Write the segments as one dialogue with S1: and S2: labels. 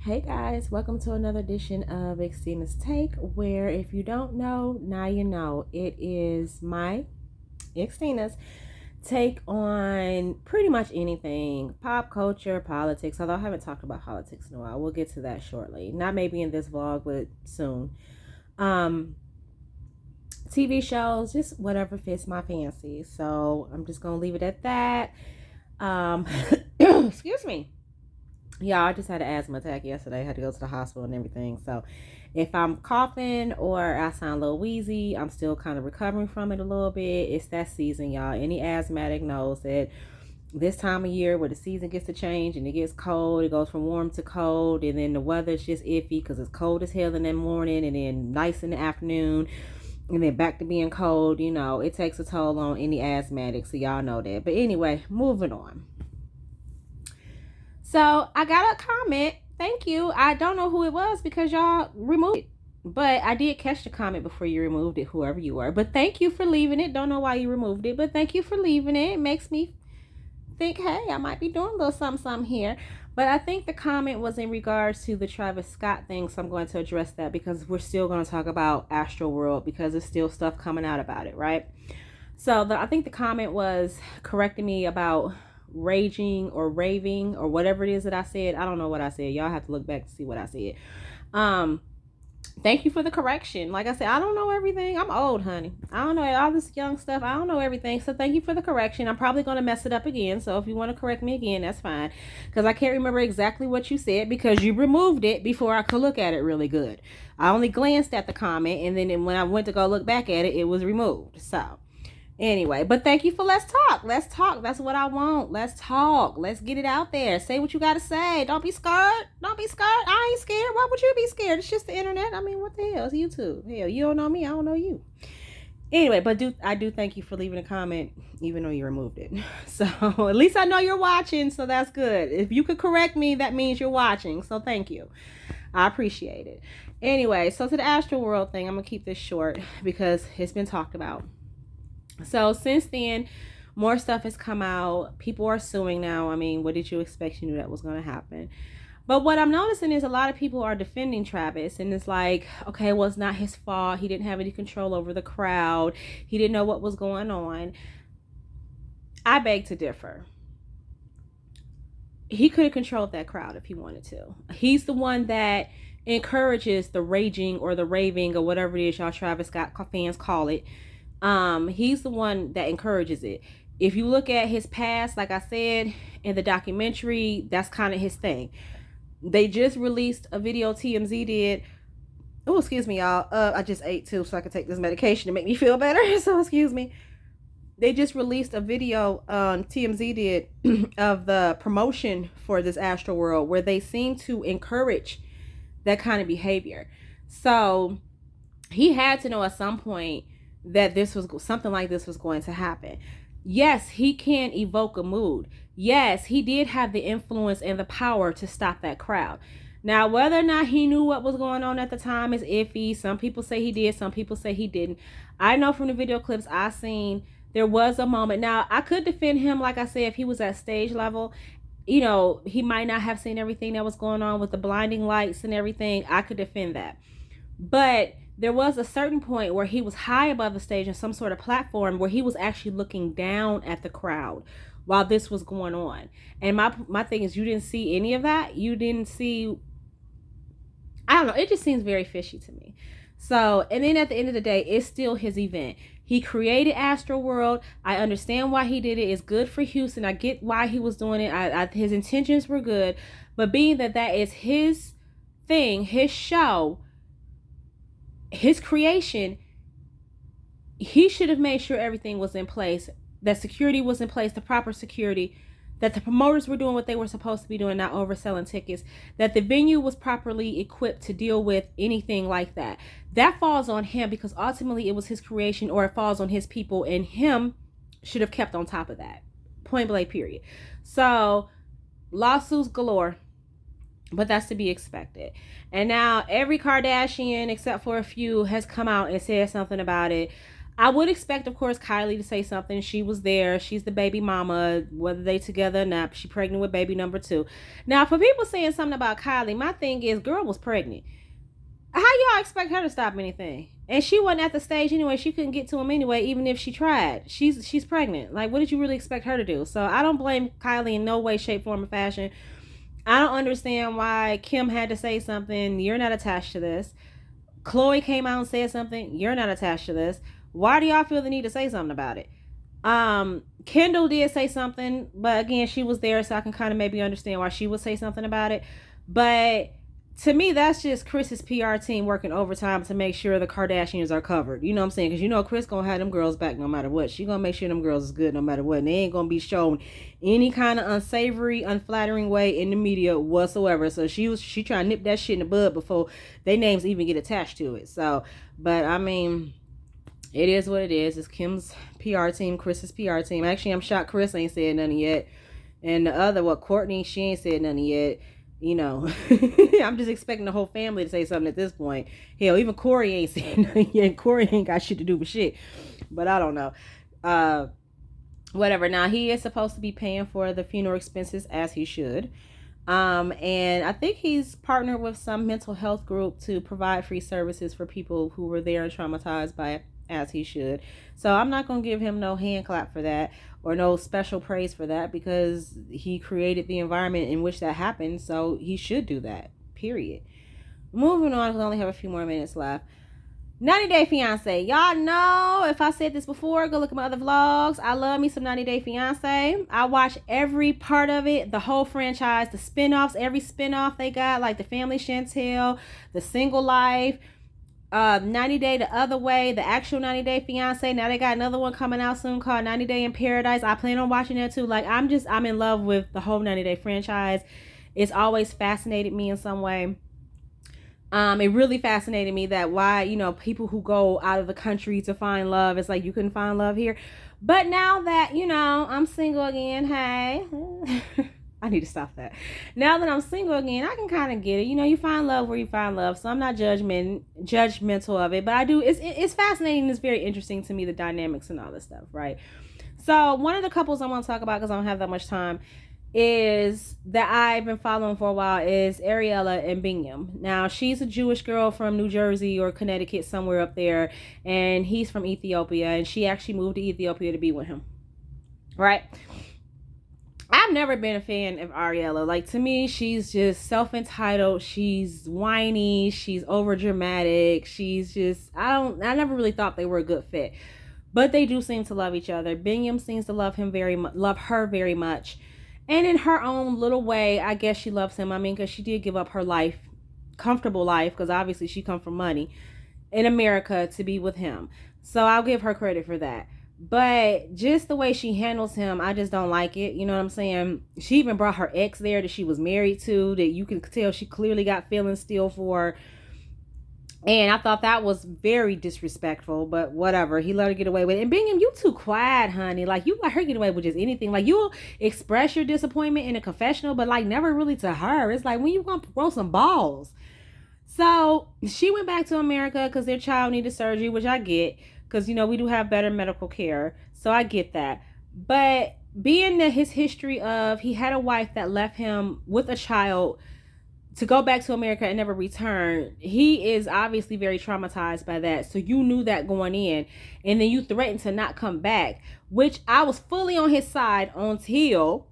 S1: Hey guys, welcome to another edition of Xtina's Take, where if you don't know, now you know. It is my Xtina's take on pretty much anything pop culture, politics. Although I haven't talked about politics in a while, we'll get to that shortly. Not maybe in this vlog, but soon. Um, TV shows, just whatever fits my fancy. So I'm just gonna leave it at that. Excuse me. Yeah, I just had an asthma attack yesterday. I had to go to the hospital and everything. So if I'm coughing or I sound a little wheezy, I'm still kind of recovering from it a little bit. It's that season, y'all. Any asthmatic knows that this time of year where the season gets to change and it gets cold, it goes from warm to cold, and then the weather's just iffy because it's cold as hell in the morning and then nice in the afternoon. And then back to being cold, it takes a toll on any asthmatic. So y'all know that. But anyway, moving on. So I got a comment. Thank you. I don't know who it was because y'all removed it. But I did catch the comment before you removed it, whoever you were. But thank you for leaving it. Don't know why you removed it, but thank you for leaving it. It makes me think, hey, I might be doing a little something here. But I think the comment was in regards to the Travis Scott thing, so I'm going to address that because we're still going to talk about Astroworld because there's still stuff coming out about it, right? So I think the comment was correcting me about raging or raving or whatever it is that I said. I don't know what I said. Y'all have to look back to see what I said. Thank you for the correction. Like I said, I don't know everything. I'm old, honey. I don't know all this young stuff. I don't know everything. So thank you for the correction. I'm probably going to mess it up again. So if you want to correct me again, that's fine. Because I can't remember exactly what you said because you removed it before I could look at it really good. I only glanced at the comment, and then when I went to go look back at it, it was removed. So anyway, but thank you for let's talk. Let's talk. That's what I want. Let's talk. Let's get it out there. Say what you got to say. Don't be scared. Don't be scared. I ain't scared. Why would you be scared? It's just the internet. I mean, what the hell? It's YouTube. Hell, you don't know me. I don't know you. Anyway, but I do thank you for leaving a comment, even though you removed it. So at least I know you're watching, so that's good. If you could correct me, that means you're watching. So thank you. I appreciate it. Anyway, so to the Astroworld thing, I'm going to keep this short because it's been talked about. So since then, more stuff has come out. People are suing now. I mean, what did you expect? You knew that was going to happen. But what I'm noticing is a lot of people are defending Travis. And it's like, okay, well, it's not his fault. He didn't have any control over the crowd. He didn't know what was going on. I beg to differ. He could have controlled that crowd if he wanted to. He's the one that encourages the raging or the raving or whatever it is y'all Travis Scott fans call it. He's the one that encourages it. If you look at his past, like I said in the documentary, that's kind of his thing. They just released a video TMZ did. Oh, excuse me, y'all. I just ate too, so I can take this medication to make me feel better. So excuse me. They just released a video TMZ did of the promotion for this Astroworld where they seem to encourage that kind of behavior. So he had to know at some point that this was something like this was going to happen. Yes, he can evoke a mood. Yes, he did have the influence and the power to stop that crowd. Now, whether or not he knew what was going on at the time is iffy. Some people say he did, some people say he didn't. I know from the video clips I seen, there was a moment. Now, I could defend him, like I said, if he was at stage level. He might not have seen everything that was going on with the blinding lights and everything. I could defend that. But there was a certain point where he was high above the stage in some sort of platform where he was actually looking down at the crowd while this was going on. And my thing is, you didn't see any of that. You didn't see, I don't know, it just seems very fishy to me. So, and then at the end of the day, it's still his event. He created Astroworld. I understand why he did it. It's good for Houston. I get why he was doing it. His intentions were good. But being that is his thing, his show, his creation, he should have made sure everything was in place, that security was in place, the proper security, that the promoters were doing what they were supposed to be doing, not overselling tickets, that the venue was properly equipped to deal with anything like that. That falls on him because ultimately it was his creation, or it falls on his people, and him should have kept on top of that. Point blank, period. So lawsuits galore. But that's to be expected. And now every Kardashian, except for a few, has come out and said something about it. I would expect, of course, Kylie to say something. She was there. She's the baby mama, whether they together or not. She pregnant with baby number 2. Now, for people saying something about Kylie, my thing is, girl was pregnant. How y'all expect her to stop anything? And she wasn't at the stage anyway. She couldn't get to him anyway, even if she tried. She's pregnant. Like, what did you really expect her to do? So I don't blame Kylie in no way, shape, form, or fashion. I don't understand why Kim had to say something. You're not attached to this. Chloe came out and said something. You're not attached to this. Why do y'all feel the need to say something about it? Kendall did say something, but again, she was there, so I can kind of maybe understand why she would say something about it. But to me, that's just Chris's PR team working overtime to make sure the Kardashians are covered. You know what I'm saying? Because you know Chris gonna have them girls back no matter what. She gonna make sure them girls is good no matter what. And they ain't gonna be shown any kind of unsavory, unflattering way in the media whatsoever. So she trying to nip that shit in the bud before their names even get attached to it. So, but I mean, it is what it is. It's Kim's PR team, Chris's PR team. Actually, I'm shocked Chris ain't said nothing yet. And the other, Courtney, she ain't said nothing yet. You know, I'm just expecting the whole family to say something at this point. Hell, even Corey ain't saying nothing yet. Corey ain't got shit to do with shit. But I don't know. Whatever. Now, he is supposed to be paying for the funeral expenses as he should. And I think he's partnered with some mental health group to provide free services for people who were there and traumatized by it, as he should. So I'm not going to give him no hand clap for that or no special praise for that, because he created the environment in which that happened. So he should do that, period. Moving on, because I only have a few more minutes left. 90 Day Fiance. Y'all know, if I said this before, go look at my other vlogs. I love me some 90 Day Fiance. I watch every part of it, the whole franchise, the spinoffs, every spinoff they got, like the Family Chantel, the Single Life, 90 Day the Other Way, the actual 90 Day Fiance. Now they got another one coming out soon called 90 Day in Paradise. I plan on watching that too. Like, I'm in love with the whole 90 Day franchise. It's always fascinated me in some way. It really fascinated me that why, you know, people who go out of the country to find love, it's like you couldn't find love here. But now that, you know, I'm single again, hey, I need to stop that. Now that I'm single again, I can kind of get it. You know, you find love where you find love, so I'm not judgmental of it. But I do. It's fascinating. It's very interesting to me, the dynamics and all this stuff, right? So one of the couples I want to talk about, because I don't have that much time, is that I've been following for a while, is Ariella and Bingham. Now, she's a Jewish girl from New Jersey or Connecticut, somewhere up there, and he's from Ethiopia, and she actually moved to Ethiopia to be with him, right? I've never been a fan of Ariella. Like, to me, she's just self-entitled. She's whiny. She's over-dramatic. She's just, I never really thought they were a good fit. But they do seem to love each other. Bingham seems to love her very much. And in her own little way, I guess she loves him. I mean, because she did give up her life, comfortable life, because obviously she come from money, in America to be with him. So I'll give her credit for that. But just the way she handles him, I just don't like it. You know what I'm saying? She even brought her ex there that she was married to, that you can tell she clearly got feelings still for. And I thought that was very disrespectful, but whatever. He let her get away with it. And Bingham, you too quiet, honey. Like, you let her get away with just anything. Like, you'll express your disappointment in a confessional, but like never really to her. It's like, when you gonna throw some balls? So she went back to America because their child needed surgery, which I get, because, you know, we do have better medical care. So I get that. But being that his history of, he had a wife that left him with a child to go back to America and never return, he is obviously very traumatized by that. So you knew that going in, and then you threatened to not come back, which I was fully on his side until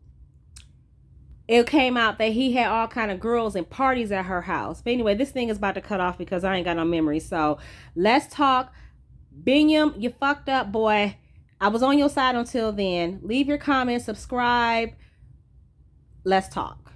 S1: it came out that he had all kind of girls and parties at her house. But anyway, this thing is about to cut off because I ain't got no memory. So let's talk. Bingham, you fucked up, boy. I was on your side until then. Leave your comments, subscribe. Let's talk.